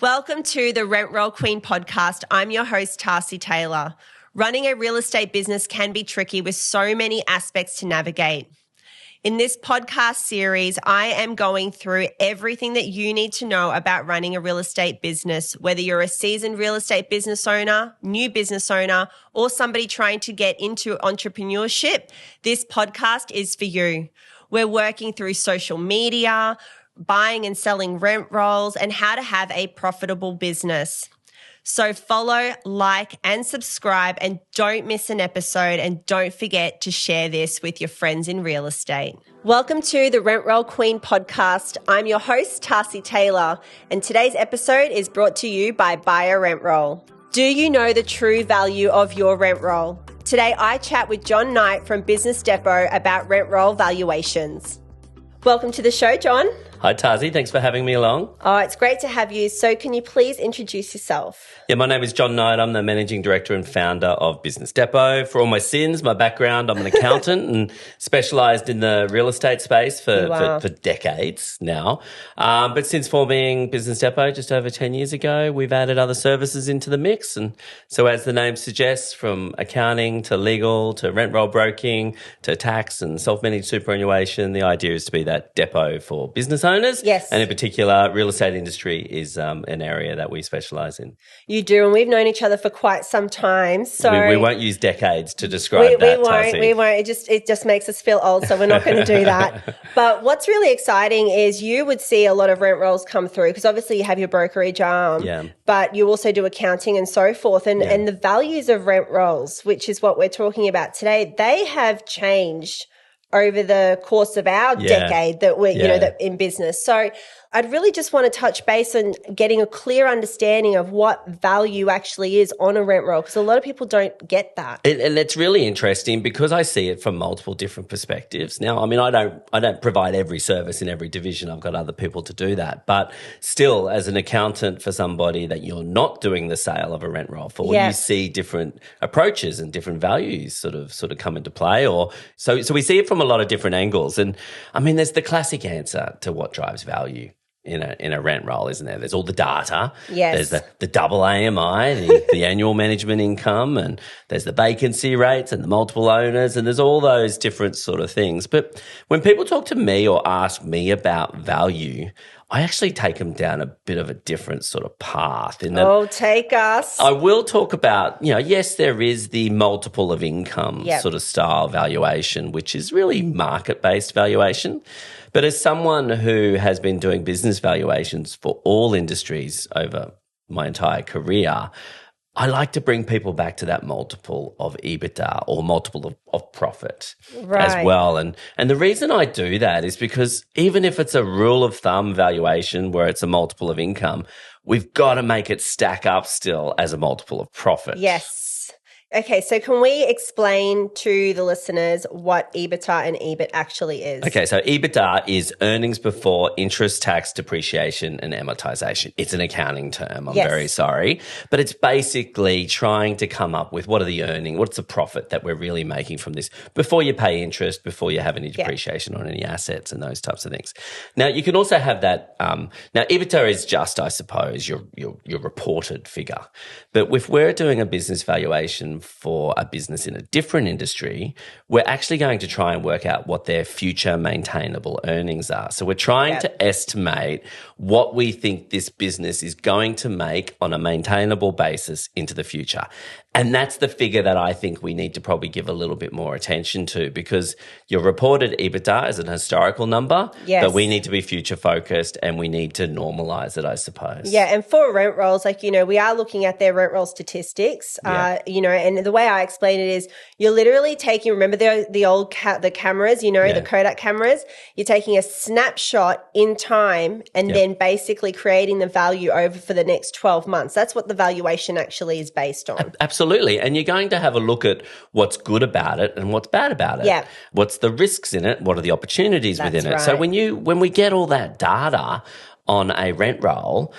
Welcome to the Rent Roll Queen podcast. I'm your host, Tarsi Taylor. Running a real estate business can be tricky with so many aspects to navigate. In this podcast series, I am going through everything that you need to know about running a real estate business, whether you're a seasoned real estate business owner, new business owner, or somebody trying to get into entrepreneurship. This podcast is for you. We're working through social media, buying and selling rent rolls, and how to have a profitable business. So follow, like, and subscribe, and don't miss an episode, and don't forget to share this with your friends in real estate. Welcome to the Rent Roll Queen podcast. I'm your host, Tarsi Taylor, and today's episode is brought to you by Buy a Rent Roll. Do you know the true value of your rent roll? Today, I chat with John Knight from Business Depot about Rent Roll Valuations. Welcome to the show, John. Hi, Tarsi. Thanks for having me along. Oh, it's great to have you. So can you please introduce yourself? Yeah, my name is John Knight. I'm the Managing Director and Founder of Business Depot. For all my sins, my background, I'm an accountant and specialised in the real estate space for decades now. But since forming Business Depot just over 10 years ago, we've added other services into the mix. And so as the name suggests, from accounting to legal to rent roll broking to tax and self-managed superannuation, the idea is to be that depot for business owners. Yes. And in particular, real estate industry is an area that we specialise in. You do, and we've known each other for quite some time. So we won't use decades to describe that. We won't. It just makes us feel old, so we're not going to do that. But what's really exciting is you would see a lot of rent rolls come through, because obviously you have your brokerage arm, but you also do accounting and so forth. And the values of rent rolls, which is what we're talking about today, they have changed over the course of our decade that we're, that in business. So I'd really just want to touch base on getting a clear understanding of what value actually is on a rent roll, because a lot of people don't get that. And it's really interesting because I see it from multiple different perspectives. Now, I mean, I don't provide every service in every division. I've got other people to do that. But still, as an accountant for somebody that you're not doing the sale of a rent roll for, you see different approaches and different values sort of come into play. Or so we see it from a lot of different angles. And I mean, there's the classic answer to what drives value in a rent roll, isn't there? There's all the data. Yes. There's the double AMI, the annual management income, and there's the vacancy rates and the multiple owners, and there's all those different sort of things. But when people talk to me or ask me about value, I actually take them down a bit of a different sort of path. Take us. I will talk about, yes, there is the multiple of income sort of style valuation, which is really market-based valuation. But as someone who has been doing business valuations for all industries over my entire career, I like to bring people back to that multiple of EBITDA or multiple of profit as well. And the reason I do that is because even if it's a rule of thumb valuation where it's a multiple of income, we've got to make it stack up still as a multiple of profit. Yes. Okay, so can we explain to the listeners what EBITDA and EBIT actually is? Okay, so EBITDA is earnings before interest, tax, depreciation, and amortization. It's an accounting term. I'm very sorry. But it's basically trying to come up with what's the profit that we're really making from this before you pay interest, before you have any depreciation on any assets and those types of things. Now, you can also have that. Now, EBITDA is just, I suppose, your reported figure. But if we're doing a business valuation for a business in a different industry, we're actually going to try and work out what their future maintainable earnings are. So we're trying to estimate what we think this business is going to make on a maintainable basis into the future. And that's the figure that I think we need to probably give a little bit more attention to, because your reported EBITDA is an historical number, but we need to be future focused and we need to normalize it, I suppose. Yeah, and for rent rolls, we are looking at their rent roll statistics, and the way I explain it is you're literally taking, remember the old the cameras, the Kodak cameras, you're taking a snapshot in time and then basically creating the value over for the next 12 months. That's what the valuation actually is based on. Absolutely. And you're going to have a look at what's good about it and what's bad about it. Yeah. What's the risks in it? What are the opportunities within it? So when we get all that data on a rent roll,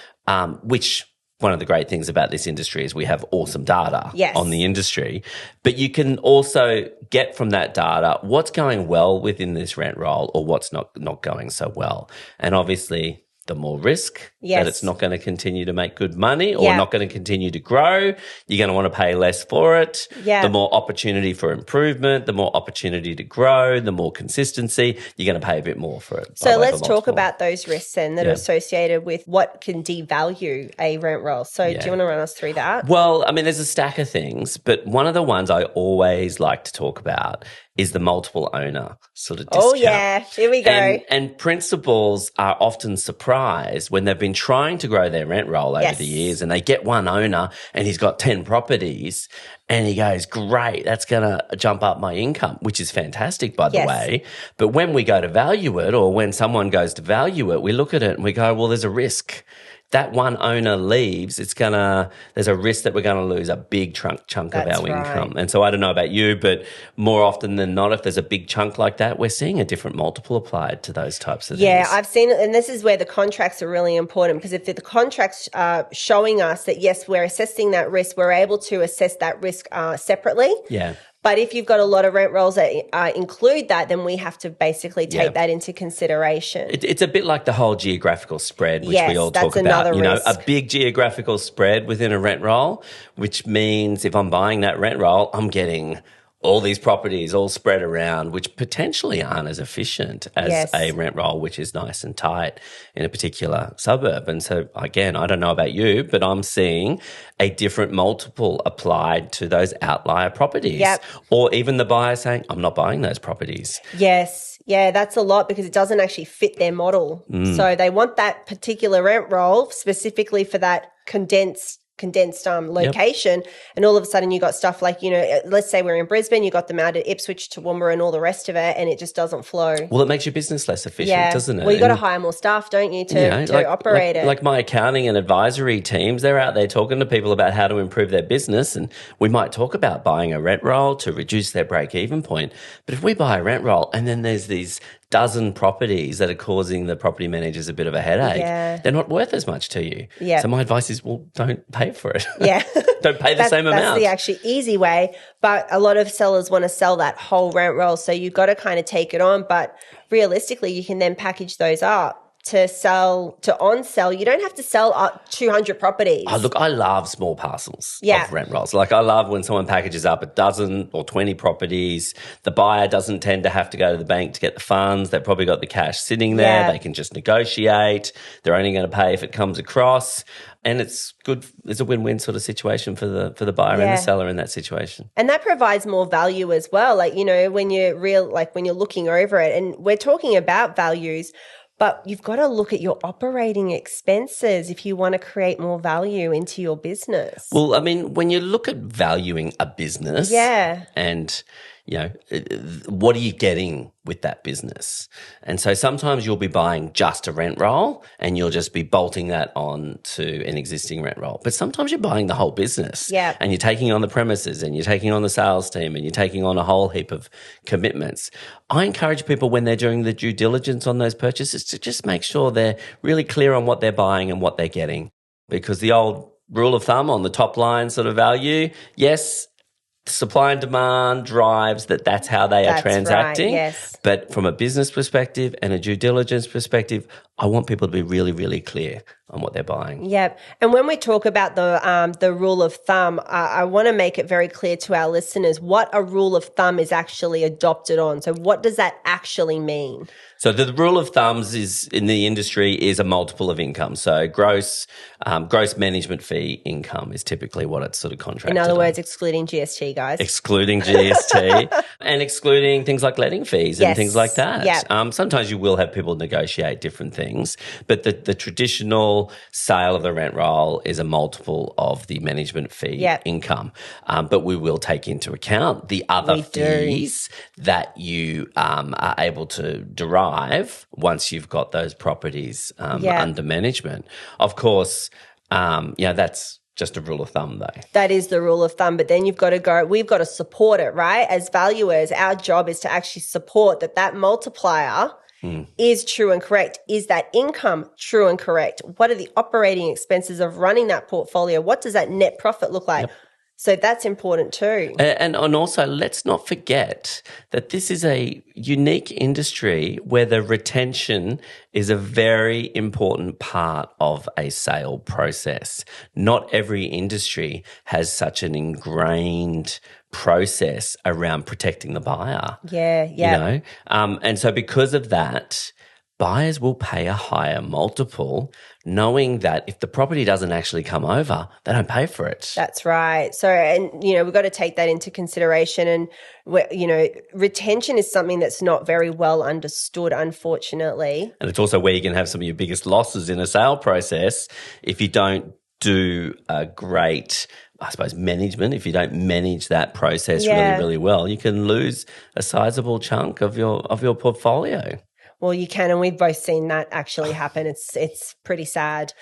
which one of the great things about this industry is we have awesome data on the industry, but you can also get from that data what's going well within this rent roll or what's not going so well. And obviously, the more risk, Yes. that it's not going to continue to make good money or not going to continue to grow. You're going to want to pay less for it. Yeah. The more opportunity for improvement, the more opportunity to grow, the more consistency, you're going to pay a bit more for it. So let's talk about those risks then that are associated with what can devalue a rent roll. So do you want to run us through that? Well, I mean, there's a stack of things, but one of the ones I always like to talk about is the multiple owner sort of discount. Oh, yeah. Here we go. And principals are often surprised when they've been trying to grow their rent roll over the years and they get one owner and he's got 10 properties and he goes, great, that's going to jump up my income, which is fantastic, by the way. But when we go to value it or when someone goes to value it, we look at it and we go, well, there's a risk. That one owner leaves, there's a risk that we're going to lose a big chunk of our income. And so I don't know about you, but more often than not, if there's a big chunk like that, we're seeing a different multiple applied to those types of things. Yeah, I've seen it. And this is where the contracts are really important, because if the contracts are showing us that, yes, we're assessing that risk, we're able to assess that risk separately. Yeah. But if you've got a lot of rent rolls that include that, then we have to basically take that into consideration. It's a bit like the whole geographical spread, which we all talk about. You know, a big geographical spread within a rent roll, which means if I'm buying that rent roll, I'm getting all these properties all spread around, which potentially aren't as efficient as a rent roll, which is nice and tight in a particular suburb. And so, again, I don't know about you, but I'm seeing a different multiple applied to those outlier properties. Yep. Or even the buyer saying, I'm not buying those properties. Yes. Yeah, that's a lot because it doesn't actually fit their model. So they want that particular rent roll specifically for that condensed location, and all of a sudden you got stuff like, you know, let's say we're in Brisbane, you got them out at Ipswich, Toowoomba and all the rest of it, and it just doesn't flow. Well, it makes your business less efficient, doesn't it? Well, you got to hire more staff, don't you, to operate it. Like my accounting and advisory teams, they're out there talking to people about how to improve their business, and we might talk about buying a rent roll to reduce their break-even point. But if we buy a rent roll and then there's these dozen properties that are causing the property managers a bit of a headache, they're not worth as much to you. So my advice is, well, don't pay for it. Don't pay the same amount. That's the actually easy way. But a lot of sellers want to sell that whole rent roll. So you've got to kind of take it on. But realistically, you can then package those up to sell, to on-sell. You don't have to sell 200 properties. Oh, look, I love small parcels of rent rolls. Like I love when someone packages up a dozen or 20 properties. The buyer doesn't tend to have to go to the bank to get the funds. They've probably got the cash sitting there. They can just negotiate. They're only going to pay if it comes across. And it's good. It's a win-win sort of situation for the buyer and the seller in that situation. And that provides more value as well. Like, you know, when you're looking over it, and we're talking about values, but you've got to look at your operating expenses if you want to create more value into your business. Well, I mean, when you look at valuing a business and, you know, what are you getting with that business? And so sometimes you'll be buying just a rent roll and you'll just be bolting that on to an existing rent roll. But sometimes you're buying the whole business and you're taking on the premises and you're taking on the sales team and you're taking on a whole heap of commitments. I encourage people when they're doing the due diligence on those purchases to just make sure they're really clear on what they're buying and what they're getting. Because the old rule of thumb on the top line sort of value, yes, supply and demand drives that's how they are transacting. Right, yes. But from a business perspective and a due diligence perspective, I want people to be really, really clear on what they're buying. Yep. And when we talk about the rule of thumb, I want to make it very clear to our listeners what a rule of thumb is actually adopted on. So what does that actually mean? So the rule of thumbs is in the industry is a multiple of income. So gross management fee income is typically what it's sort of contracted. In other words, excluding GST, guys. Excluding GST and excluding things like letting fees and things like that. Yep. Sometimes you will have people negotiate different things, but the traditional sale of the rent roll is a multiple of the management fee income. But we will take into account the other fees that you are able to derive once you've got those properties under management. Of course, that's just a rule of thumb though. That is the rule of thumb, but then we've got to support it, right? As valuers, our job is to actually support that multiplier is true and correct. Is that income true and correct? What are the operating expenses of running that portfolio? What does that net profit look like? So that's important too. And also, let's not forget that this is a unique industry where the retention is a very important part of a sale process. Not every industry has such an ingrained process around protecting the buyer. Yeah. You know? And so because of that, buyers will pay a higher multiple knowing that if the property doesn't actually come over, they don't pay for it. That's right. So, and, we've got to take that into consideration. And, retention is something that's not very well understood, unfortunately. And it's also where you can have some of your biggest losses in a sale process if you don't do a great, I suppose, management. If you don't manage that process really, really well, you can lose a sizable chunk of your portfolio. Well, you can, and we've both seen that actually happen. It's pretty sad.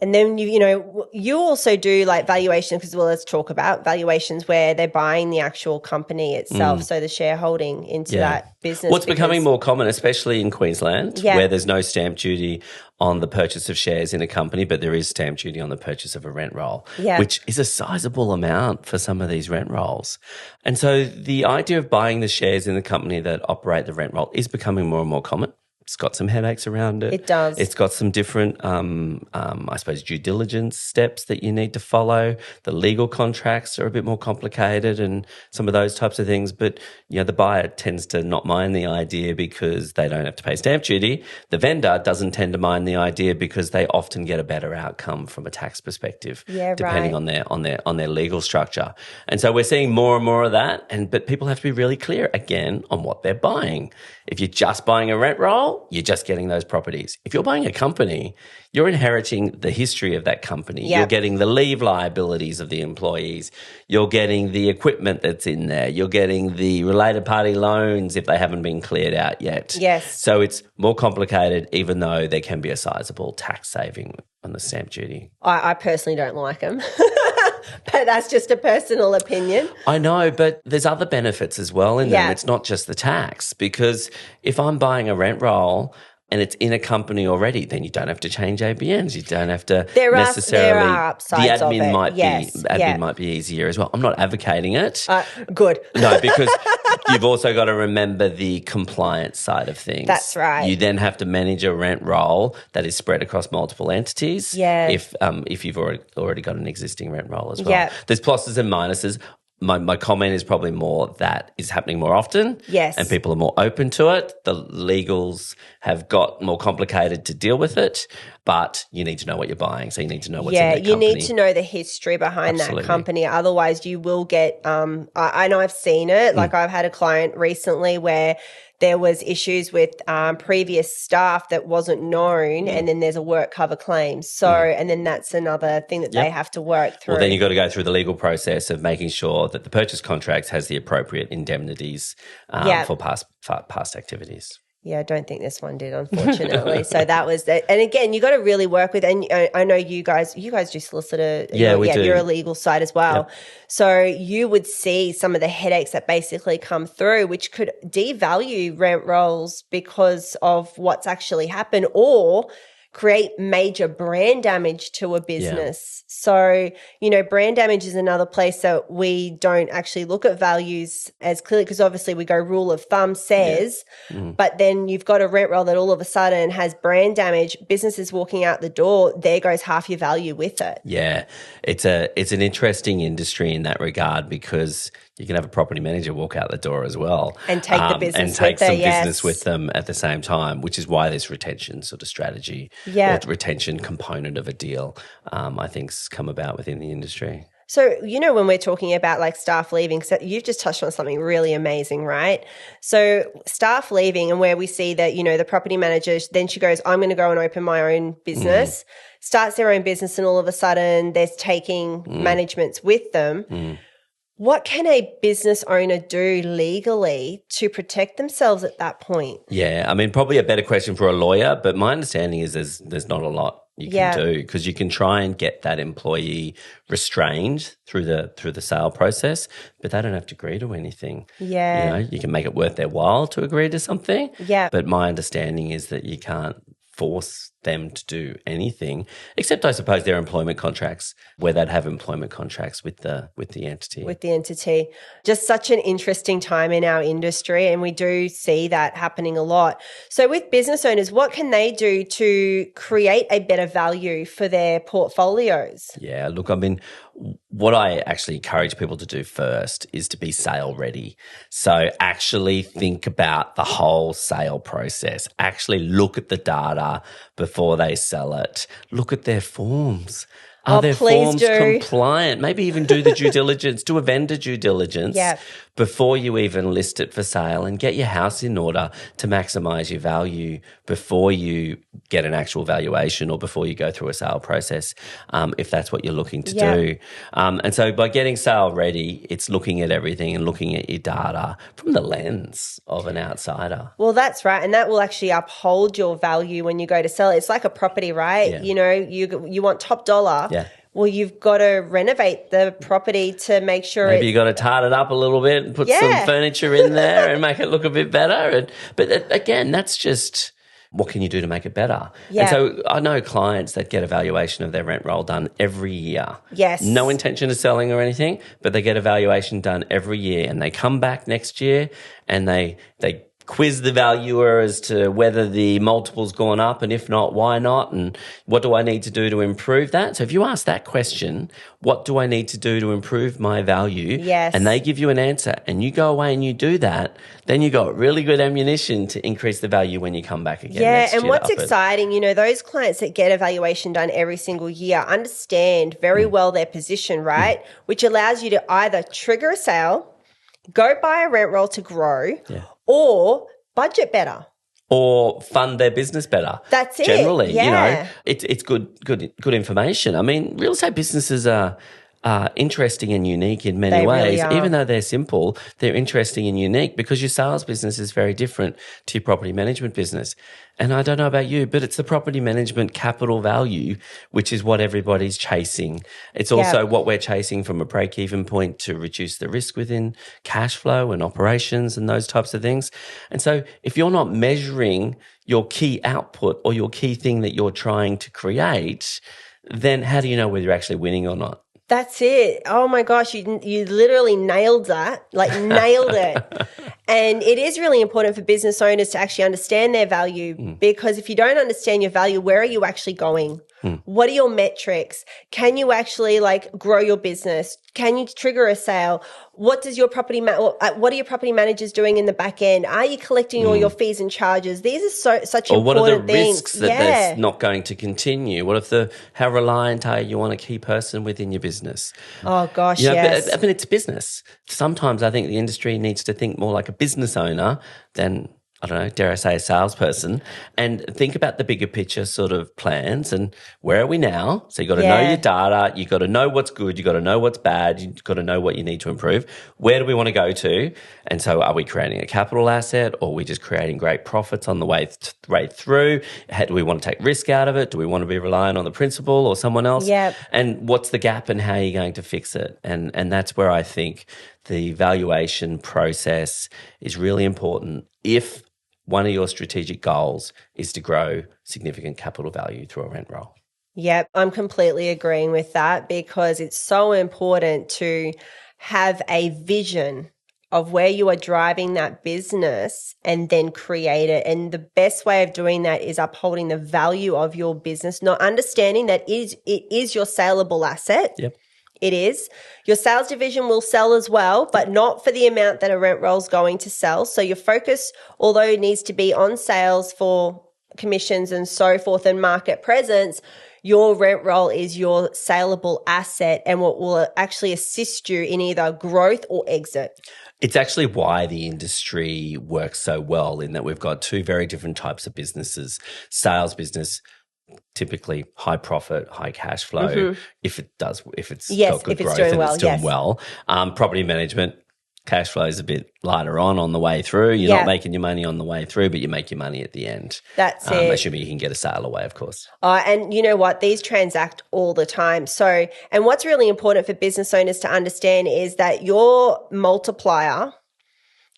And then, you also do like valuations, because let's talk about valuations where they're buying the actual company itself, so the shareholding into that business. What's becoming more common, especially in Queensland, where there's no stamp duty on the purchase of shares in a company, but there is stamp duty on the purchase of a rent roll, which is a sizable amount for some of these rent rolls. And so the idea of buying the shares in the company that operate the rent roll is becoming more and more common. It's got some headaches around it. It does. It's got some different, I suppose, due diligence steps that you need to follow. The legal contracts are a bit more complicated and some of those types of things. But, the buyer tends to not mind the idea because they don't have to pay stamp duty. The vendor doesn't tend to mind the idea because they often get a better outcome from a tax perspective, depending on their legal structure. And so we're seeing more and more of that. But people have to be really clear again on what they're buying. If you're just buying a rent roll, you're just getting those properties. If you're buying a company, you're inheriting the history of that company. You're getting the leave liabilities of the employees. You're getting the equipment that's in there. You're getting the related party loans if they haven't been cleared out yet. Yes. So it's more complicated, even though there can be a sizable tax saving on the stamp duty. I personally don't like them. But that's just a personal opinion. I know, but there's other benefits as well in them. It's not just the tax, because if I'm buying a rent roll and it's in a company already, then you don't have to change ABNs. You don't have to necessarily. There are upsides the admin of it. Might be easier as well. I'm not advocating it. Good. No, because you've also got to remember the compliance side of things. That's right. You then have to manage a rent roll that is spread across multiple entities. Yeah. If you've already got an existing rent roll as well. Yeah. There's pluses and minuses. My comment is probably more that is happening more often. Yes. And people are more open to it. The legals have got more complicated to deal with it, but you need to know what you're buying. So you need to know what's in that company. You need to know the history behind that company. Otherwise you will get, I know I've seen it. Like I've had a client recently where there was issues with previous staff that wasn't known, and then there's a work cover claim. So, and then that's another thing that they have to work through. Well, then you've got to go through the legal process of making sure that the purchase contract has the appropriate indemnities for past activities. Yeah, I don't think this one did, unfortunately. So that was it. And again, you got to really work with, and I know you guys do solicitor. Yeah, we do. You're a legal side as well. Yep. So you would see some of the headaches that basically come through, which could devalue rent rolls because of what's actually happened, or create major brand damage to a business. So, brand damage is another place that we don't actually look at values as clearly, because obviously we go rule of thumb says, but then you've got a rent roll that all of a sudden has brand damage, businesses walking out the door, there goes half your value with it. Yeah, it's an interesting industry in that regard, because you can have a property manager walk out the door as well. And take the business business with them at the same time, which is why this retention sort of strategy or retention component of a deal, I think, has come about within the industry. So, when we're talking about like staff leaving, so you've just touched on something really amazing, right? So staff leaving, and where we see that, the property manager, then she goes, I'm going to go and open my own business, starts their own business, and all of a sudden they're taking managements with them. What can a business owner do legally to protect themselves at that point? Yeah, I mean, probably a better question for a lawyer, but my understanding is there's not a lot you can do, because you can try and get that employee restrained through the sale process, but they don't have to agree to anything. Yeah. You can make it worth their while to agree to something. Yeah. But my understanding is that you can't force them to do anything, except I suppose their employment contracts, where they'd have employment contracts with the entity. With the entity. Just such an interesting time in our industry, and we do see that happening a lot. So with business owners, what can they do to create a better value for their portfolios? Yeah, look, I mean, what I actually encourage people to do first is to be sale ready. So actually think about the whole sale process. Actually look at the data before they sell it. Look at their forms. Are their forms compliant? Maybe even do the due diligence, do a vendor due diligence before you even list it for sale, and get your house in order to maximize your value before you get an actual valuation or before you go through a sale process, if that's what you're looking to do. And so by getting sale ready, it's looking at everything and looking at your data from the lens of an outsider. Well, that's right. And that will actually uphold your value when you go to sell it. It's like a property, right? Yeah. You know, you want top dollar. Yeah. Well, you've got to renovate the property to make sure maybe you got to tart it up a little bit and put some furniture in there and make it look a bit better. But again, that's just what can you do to make it better? Yeah. And so I know clients that get a valuation of their rent roll done every year. Yes. No intention of selling or anything, but they get a valuation done every year, and they come back next year and they quiz the valuer as to whether the multiple's gone up, and if not, why not, and what do I need to do to improve that? So if you ask that question, what do I need to do to improve my value? Yes. And they give you an answer, and you go away and you do that, then you got really good ammunition to increase the value when you come back again. Yeah, and what's exciting, you know, those clients that get a valuation done every single year understand very well their position, right? Which allows you to either trigger a sale, go buy a rent roll to grow, or budget better. Or fund their business better. That's it. Generally, you know, it's good information. I mean, real estate businesses are interesting and unique in many ways. Really even though they're simple, they're interesting and unique because your sales business is very different to your property management business. And I don't know about you, but it's the property management capital value, which is what everybody's chasing. It's also what we're chasing from a break-even point to reduce the risk within cash flow and operations and those types of things. And so if you're not measuring your key output or your key thing that you're trying to create, then how do you know whether you're actually winning or not? That's it. Oh my gosh, you literally nailed that, like nailed it. And it is really important for business owners to actually understand their value because if you don't understand your value, where are you actually going? What are your metrics? Can you actually grow your business? Can you trigger a sale? What does your what are your property managers doing in the back end? Are you collecting all your fees and charges? These are such or important things. what are the risks that that's not going to continue? What if how reliant are you on a key person within your business? Oh gosh, yes. But it's business. Sometimes I think the industry needs to think more like a business owner than, I don't know, dare I say a salesperson, and think about the bigger picture sort of plans and where are we now? So you got to know your data, you got to know what's good, you got to know what's bad, you got to know what you need to improve. Where do we want to go to? And so are we creating a capital asset or are we just creating great profits on the way through? How do we want to take risk out of it? Do we want to be reliant on the principal or someone else? Yep. And what's the gap and how are you going to fix it? And that's where I think the valuation process is really important if one of your strategic goals is to grow significant capital value through a rent roll. Yep, I'm completely agreeing with that because it's so important to have a vision of where you are driving that business and then create it. And the best way of doing that is upholding the value of your business, not understanding that it is your saleable asset. Yep. It is. Your sales division will sell as well, but not for the amount that a rent roll is going to sell. So your focus, although it needs to be on sales for commissions and so forth and market presence, your rent roll is your saleable asset and what will actually assist you in either growth or exit. It's actually why the industry works so well in that we've got two very different types of businesses. Sales business, typically high profit, high cash flow. If it's got good growth and it's doing well. Property management, cash flow is a bit lighter on the way through. You're not making your money on the way through, but you make your money at the end. That's it. Assuming you can get a sale away, of course. And you know what? These transact all the time. So, and what's really important for business owners to understand is that your multiplier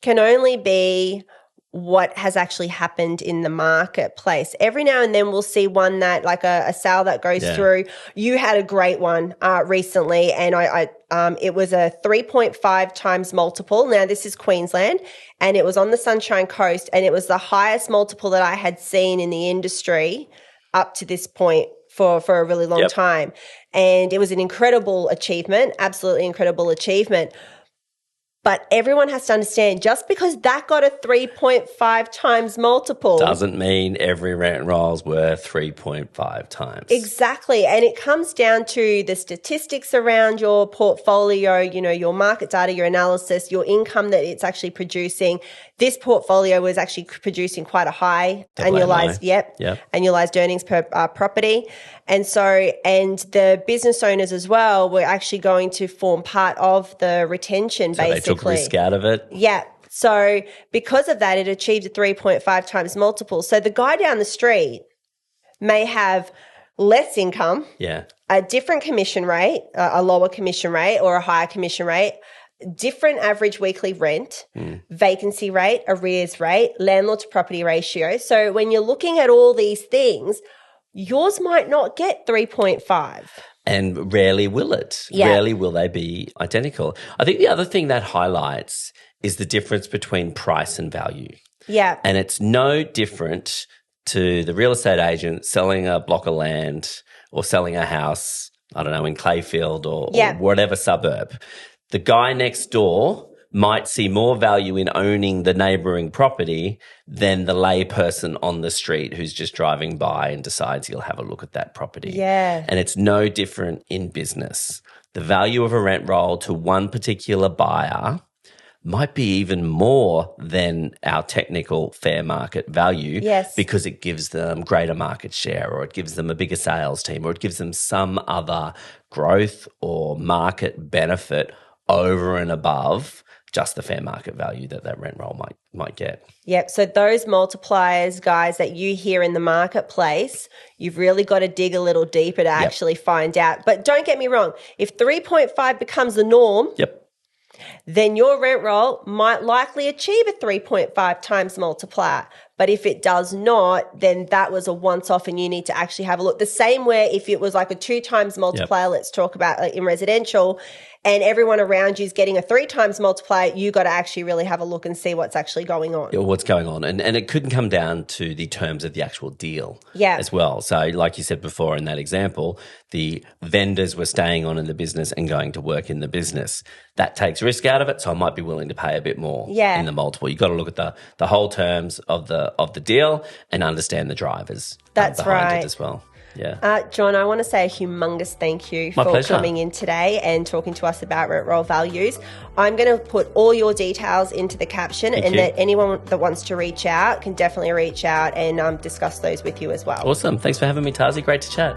can only be what has actually happened in the marketplace. Every now and then we'll see one that like a sale that goes through. You had a great one recently, and it was a 3.5 times multiple. Now this is Queensland, and it was on the Sunshine Coast, and it was the highest multiple that I had seen in the industry up to this point for a really long time. And it was an incredible achievement, absolutely incredible achievement. But everyone has to understand, just because that got a 3.5 times multiple doesn't mean every rent roll's worth 3.5 times. Exactly. And it comes down to the statistics around your portfolio, you know, your market data, your analysis, your income that it's actually producing. This portfolio was actually producing quite a high annualized earnings per property. And so, and the business owners as well were actually going to form part of the retention, so basically. They took risk out of it. Yeah. So because of that, it achieved a 3.5 times multiple. So the guy down the street may have less income, a different commission rate, a lower commission rate or a higher commission rate, different average weekly rent, vacancy rate, arrears rate, landlord to property ratio. So when you're looking at all these things, yours might not get 3.5. And rarely will it. Yeah. Rarely will they be identical. I think the other thing that highlights is the difference between price and value. Yeah. And it's no different to the real estate agent selling a block of land or selling a house, I don't know, in Clayfield or whatever suburb. The guy next door might see more value in owning the neighbouring property than the lay person on the street who's just driving by and decides he'll have a look at that property. Yeah. And it's no different in business. The value of a rent roll to one particular buyer might be even more than our technical fair market value because it gives them greater market share, or it gives them a bigger sales team, or it gives them some other growth or market benefit over and above just the fair market value that rent roll might get. Yep. So those multipliers, guys, that you hear in the marketplace, you've really got to dig a little deeper to actually find out. But don't get me wrong, if 3.5 becomes the norm, then your rent roll might likely achieve a 3.5 times multiplier. But if it does not, then that was a once-off and you need to actually have a look. The same way if it was like a 2 times multiplier, let's talk about in residential, and everyone around you is getting a 3 times multiplier, you got to actually really have a look and see what's actually going on. What's going on. And it could come down to the terms of the actual deal as well. So like you said before in that example, the vendors were staying on in the business and going to work in the business. That takes risk out of it, so I might be willing to pay a bit more in the multiple. You've got to look at the whole terms of the deal and understand the drivers behind it as well. Yeah. John, I want to say a humongous thank you My for pleasure. coming in today and talking to us about Rent Roll Values. I'm going to put all your details into the caption that anyone that wants to reach out can definitely reach out and discuss those with you as well. Awesome. Thanks for having me, Tarsi. Great to chat.